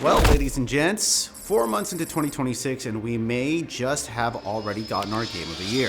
Well, ladies and gents, 4 months into 2026 and we may just have already gotten our Game of the Year.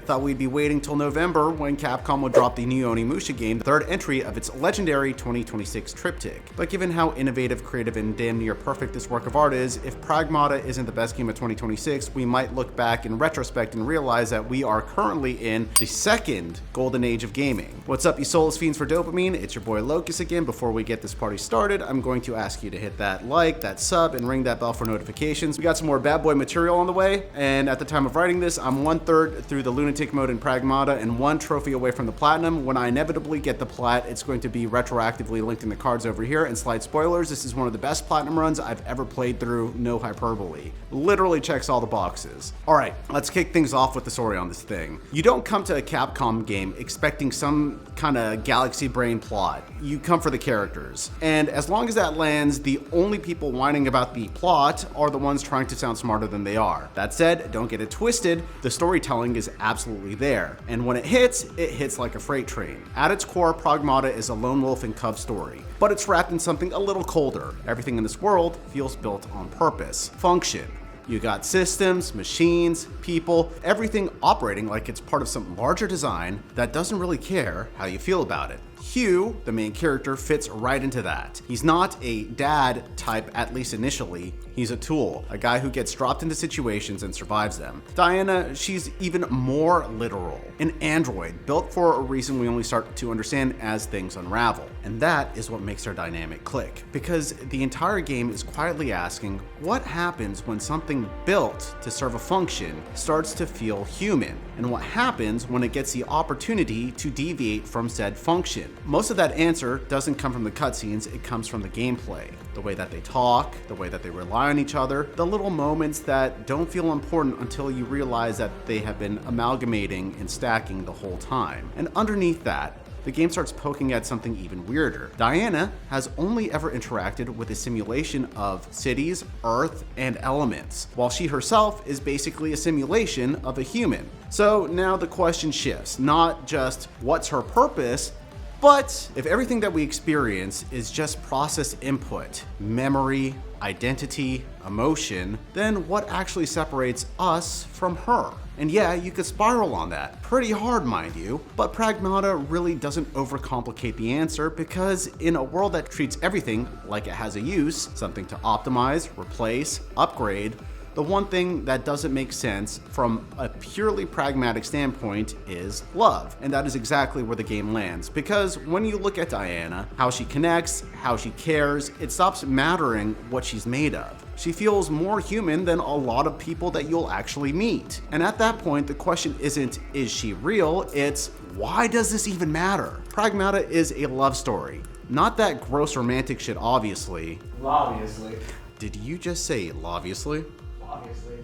Thought we'd be waiting till November when Capcom would drop the new Onimusha game, the third entry of its legendary 2026 triptych. But given how innovative, creative, and damn near perfect this work of art is, if Pragmata isn't the best game of 2026, we might look back in retrospect and realize that we are currently in the second golden age of gaming. What's up, you soulless fiends for dopamine? It's your boy Locus again. Before we get this party started, I'm going to ask you to hit that like, that sub, and ring that bell for notifications. We got some more bad boy material on the way, and at the time of writing this, I'm 1/3 through the Lunatic Mode in Pragmata and 1 trophy away from the platinum. When I inevitably get the plat, it's going to be retroactively linked in the cards over here. And slight spoilers, this is one of the best platinum runs I've ever played through, no hyperbole. Literally checks all the boxes. All right, let's kick things off with the story on this thing. You don't come to a Capcom game expecting some kind of galaxy brain plot. You come for the characters. And as long as that lands, the only people whining about the plot are the ones trying to sound smarter than they are. That said, don't get it twisted, the storytelling is absolutely there. And when it hits like a freight train. At its core, Pragmata is a lone wolf and cub story, but it's wrapped in something a little colder. Everything in this world feels built on purpose. Function. You got systems, machines, people, everything operating like it's part of some larger design that doesn't really care how you feel about it. Hugh, the main character, fits right into that. He's not a dad type, at least initially. He's a tool, a guy who gets dropped into situations and survives them. Diana, she's even more literal. An android, built for a reason we only start to understand as things unravel. And that is what makes our dynamic click. Because the entire game is quietly asking, what happens when something built to serve a function starts to feel human? And what happens when it gets the opportunity to deviate from said function? Most of that answer doesn't come from the cutscenes, it comes from the gameplay. The way that they talk, the way that they rely on each other, the little moments that don't feel important until you realize that they have been amalgamating and stacking the whole time. And underneath that, the game starts poking at something even weirder. Diana has only ever interacted with a simulation of cities, Earth, and elements, while she herself is basically a simulation of a human. So now the question shifts, not just what's her purpose, but if everything that we experience is just process input, memory, identity, emotion, then what actually separates us from her? And yeah, you could spiral on that. Pretty hard, mind you, but Pragmata really doesn't overcomplicate the answer because in a world that treats everything like it has a use, something to optimize, replace, upgrade, the one thing that doesn't make sense from a purely pragmatic standpoint is love. And that is exactly where the game lands. Because when you look at Diana, how she connects, how she cares, it stops mattering what she's made of. She feels more human than a lot of people that you'll actually meet. And at that point, the question isn't, is she real? It's, why does this even matter? Pragmata is a love story. Not that gross romantic shit, obviously. Obviously. Did you just say obviously? Obviously.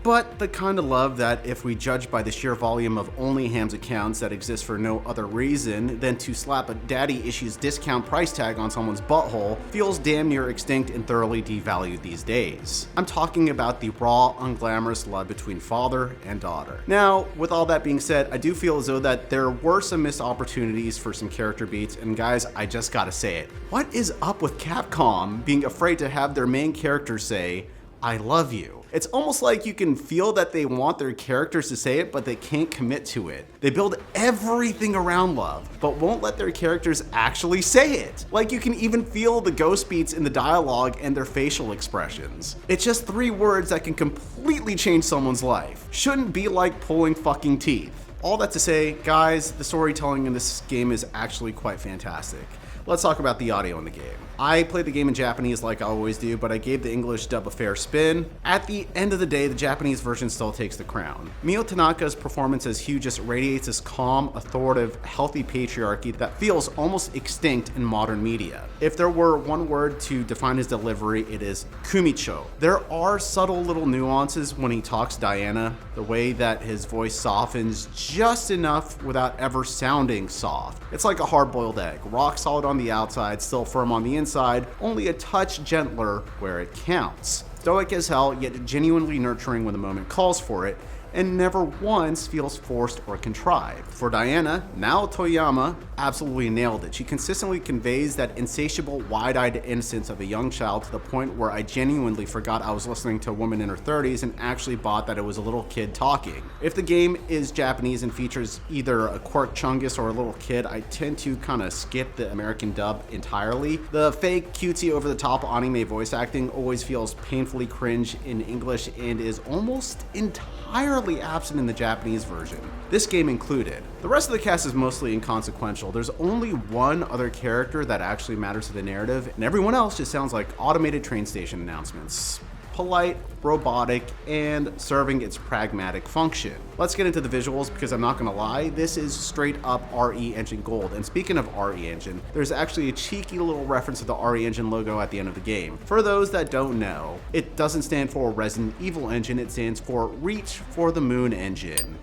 But the kind of love that, if we judge by the sheer volume of OnlyHams accounts that exist for no other reason than to slap a daddy issues discount price tag on someone's butthole, feels damn near extinct and thoroughly devalued these days. I'm talking about the raw, unglamorous love between father and daughter. Now, with all that being said, I do feel as though that there were some missed opportunities for some character beats, and guys, I just gotta say it. What is up with Capcom being afraid to have their main character say, I love you? It's almost like you can feel that they want their characters to say it, but they can't commit to it. They build everything around love, but won't let their characters actually say it. Like you can even feel the ghost beats in the dialogue and their facial expressions. It's just 3 words that can completely change someone's life. Shouldn't be like pulling fucking teeth. All that to say, guys, the storytelling in this game is actually quite fantastic. Let's talk about the audio in the game. I played the game in Japanese like I always do, but I gave the English dub a fair spin. At the end of the day, the Japanese version still takes the crown. Mio Tanaka's performance as Hugh just radiates this calm, authoritative, healthy patriarchy that feels almost extinct in modern media. If there were one word to define his delivery, it is kumicho. There are subtle little nuances when he talks Diana, the way that his voice softens just enough without ever sounding soft. It's like a hard-boiled egg, rock solid on the outside, still firm on the inside, only a touch gentler where it counts. Stoic as hell, yet genuinely nurturing when the moment calls for it, and never once feels forced or contrived. For Diana, now Toyama absolutely nailed it. She consistently conveys that insatiable, wide-eyed innocence of a young child to the point where I genuinely forgot I was listening to a woman in her 30s and actually bought that it was a little kid talking. If the game is Japanese and features either a quirk chungus or a little kid, I tend to kind of skip the American dub entirely. The fake, cutesy, over-the-top anime voice acting always feels painfully cringe in English and is almost entirely absent in the Japanese version, this game included. The rest of the cast is mostly inconsequential. There's only one other character that actually matters to the narrative, and everyone else just sounds like automated train station announcements. Polite, robotic, and serving its pragmatic function. Let's get into the visuals because I'm not gonna lie, this is straight up RE Engine gold. And speaking of RE Engine, there's actually a cheeky little reference to the RE Engine logo at the end of the game. For those that don't know, it doesn't stand for Resident Evil Engine, it stands for Reach for the Moon Engine.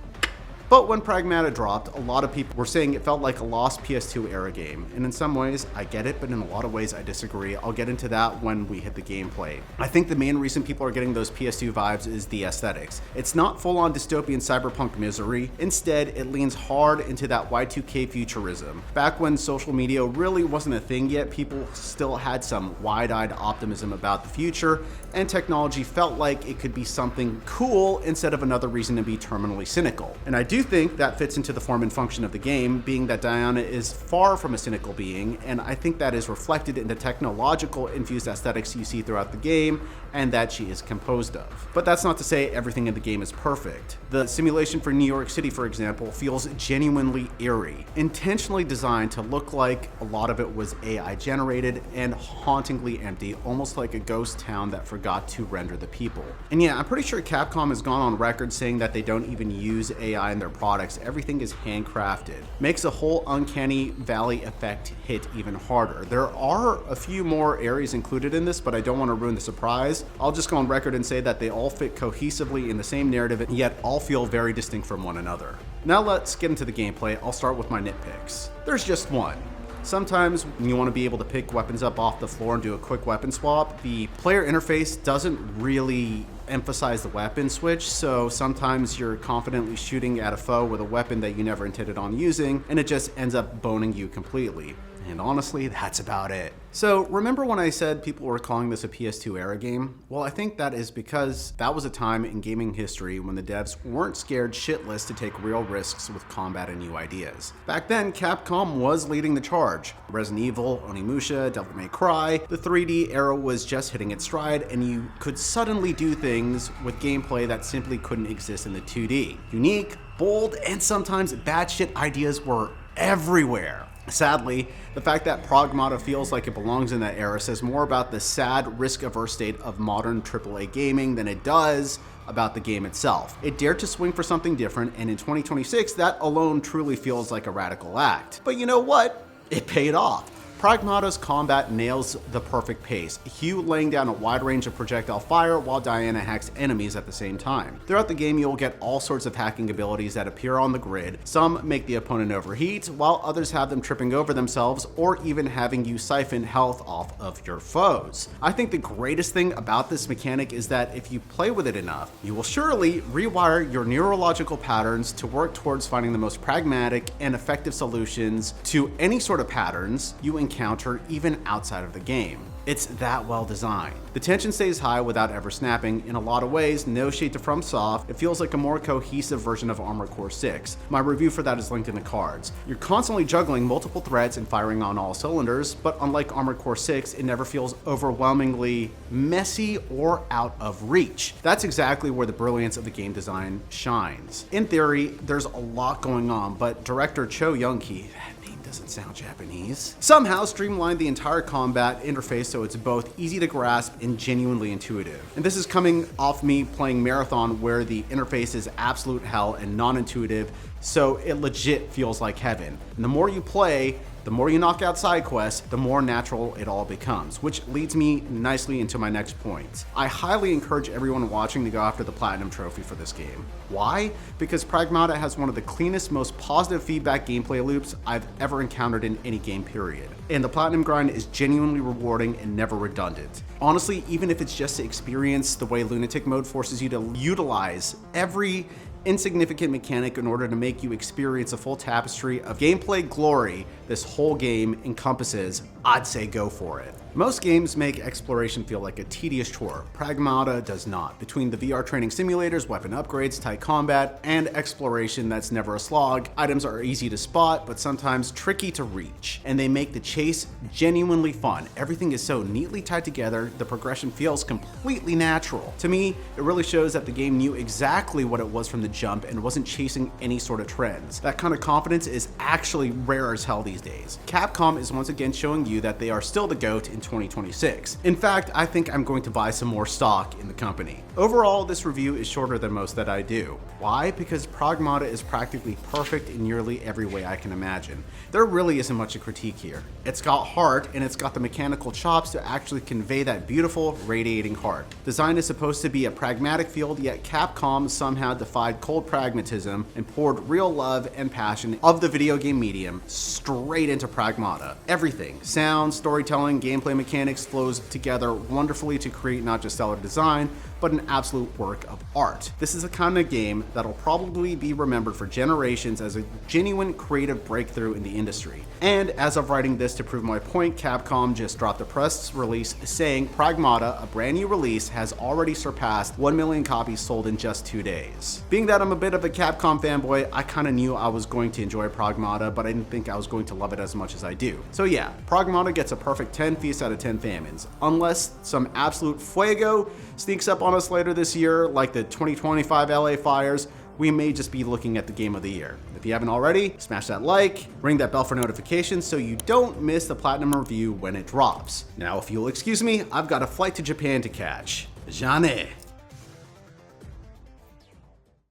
But when PRAGMATA dropped, a lot of people were saying it felt like a lost PS2 era game. And in some ways, I get it, but in a lot of ways, I disagree. I'll get into that when we hit the gameplay. I think the main reason people are getting those PS2 vibes is the aesthetics. It's not full-on dystopian cyberpunk misery. Instead, it leans hard into that Y2K futurism. Back when social media really wasn't a thing yet, people still had some wide-eyed optimism about the future, and technology felt like it could be something cool instead of another reason to be terminally cynical. And I do think that fits into the form and function of the game, being that Diana is far from a cynical being, and I think that is reflected in the technological infused aesthetics you see throughout the game and that she is composed of. But that's not to say everything in the game is perfect. The simulation for New York City, for example, feels genuinely eerie, intentionally designed to look like a lot of it was AI generated and hauntingly empty, almost like a ghost town that forgot to render the people. And yeah, I'm pretty sure Capcom has gone on record saying that they don't even use AI in their products. Everything is handcrafted. Makes a whole uncanny valley effect hit even harder. There are a few more areas included in this, but I don't want to ruin the surprise. I'll just go on record and say that they all fit cohesively in the same narrative, and yet all feel very distinct from one another. Now let's get into the gameplay. I'll start with my nitpicks. There's just one. Sometimes when you want to be able to pick weapons up off the floor and do a quick weapon swap, the player interface doesn't really emphasize the weapon switch, so sometimes you're confidently shooting at a foe with a weapon that you never intended on using, and it just ends up boning you completely. And honestly, that's about it. So remember when I said people were calling this a PS2 era game? Well, I think that is because that was a time in gaming history when the devs weren't scared shitless to take real risks with combat and new ideas. Back then, Capcom was leading the charge. Resident Evil, Onimusha, Devil May Cry, the 3D era was just hitting its stride, and you could suddenly do things with gameplay that simply couldn't exist in the 2D. Unique, bold, and sometimes batshit ideas were everywhere. Sadly, the fact that PRAGMATA feels like it belongs in that era says more about the sad, risk-averse state of modern AAA gaming than it does about the game itself. It dared to swing for something different, and in 2026, that alone truly feels like a radical act. But you know what? It paid off. PRAGMATA's combat nails the perfect pace, Hugh laying down a wide range of projectile fire while Diana hacks enemies at the same time. Throughout the game, you'll get all sorts of hacking abilities that appear on the grid. Some make the opponent overheat, while others have them tripping over themselves or even having you siphon health off of your foes. I think the greatest thing about this mechanic is that if you play with it enough, you will surely rewire your neurological patterns to work towards finding the most pragmatic and effective solutions to any sort of patterns you encounter even outside of the game. It's that well designed. The tension stays high without ever snapping. In a lot of ways, no shade to FromSoft, it feels like a more cohesive version of Armored Core 6. My review for that is linked in the cards. You're constantly juggling multiple threats and firing on all cylinders, but unlike Armored Core 6, it never feels overwhelmingly messy or out of reach. That's exactly where the brilliance of the game design shines. In theory, there's a lot going on, but director Cho Young-ki, that name does doesn't sound Japanese. Somehow streamlined the entire combat interface so it's both easy to grasp and genuinely intuitive. And this is coming off me playing Marathon, where the interface is absolute hell and non-intuitive, so it legit feels like heaven. And the more you play, the more you knock out side quests, the more natural it all becomes, which leads me nicely into my next point. I highly encourage everyone watching to go after the Platinum Trophy for this game. Why? Because PRAGMATA has one of the cleanest, most positive feedback gameplay loops I've ever encountered in any game, period. And the Platinum grind is genuinely rewarding and never redundant. Honestly, even if it's just to experience the way Lunatic Mode forces you to utilize every insignificant mechanic in order to make you experience a full tapestry of gameplay glory this whole game encompasses, I'd say go for it. Most games make exploration feel like a tedious chore. PRAGMATA does not. Between the VR training simulators, weapon upgrades, tight combat, and exploration that's never a slog, items are easy to spot, but sometimes tricky to reach. And they make the chase genuinely fun. Everything is so neatly tied together, the progression feels completely natural. To me, it really shows that the game knew exactly what it was from the jump and wasn't chasing any sort of trends. That kind of confidence is actually rare as hell these days. Capcom is once again showing you that they are still the GOAT in 2026. In fact, I think I'm going to buy some more stock in the company. Overall, this review is shorter than most that I do. Why? Because PRAGMATA is practically perfect in nearly every way I can imagine. There really isn't much to critique here. It's got heart, and it's got the mechanical chops to actually convey that beautiful, radiating heart. Design is supposed to be a pragmatic field, yet Capcom somehow defied cold pragmatism and poured real love and passion of the video game medium straight into PRAGMATA. Everything, sound, storytelling, gameplay mechanics flows together wonderfully to create not just stellar design, but an absolute work of art. This is the kind of game that'll probably be remembered for generations as a genuine creative breakthrough in the industry. And as of writing this to prove my point, Capcom just dropped a press release saying PRAGMATA, a brand new release, has already surpassed 1 million copies sold in just 2 days. Being that I'm a bit of a Capcom fanboy, I kinda knew I was going to enjoy PRAGMATA, but I didn't think I was going to love it as much as I do. So yeah, PRAGMATA gets a perfect 10 feasts out of 10 famines, unless some absolute fuego sneaks up on us later this year, like the 2025 LA fires. We may just be looking at the game of the year. If you haven't already, smash that like, ring that bell for notifications so you don't miss the Platinum review when it drops. Now, if you'll excuse me, I've got a flight to Japan to catch. Jane.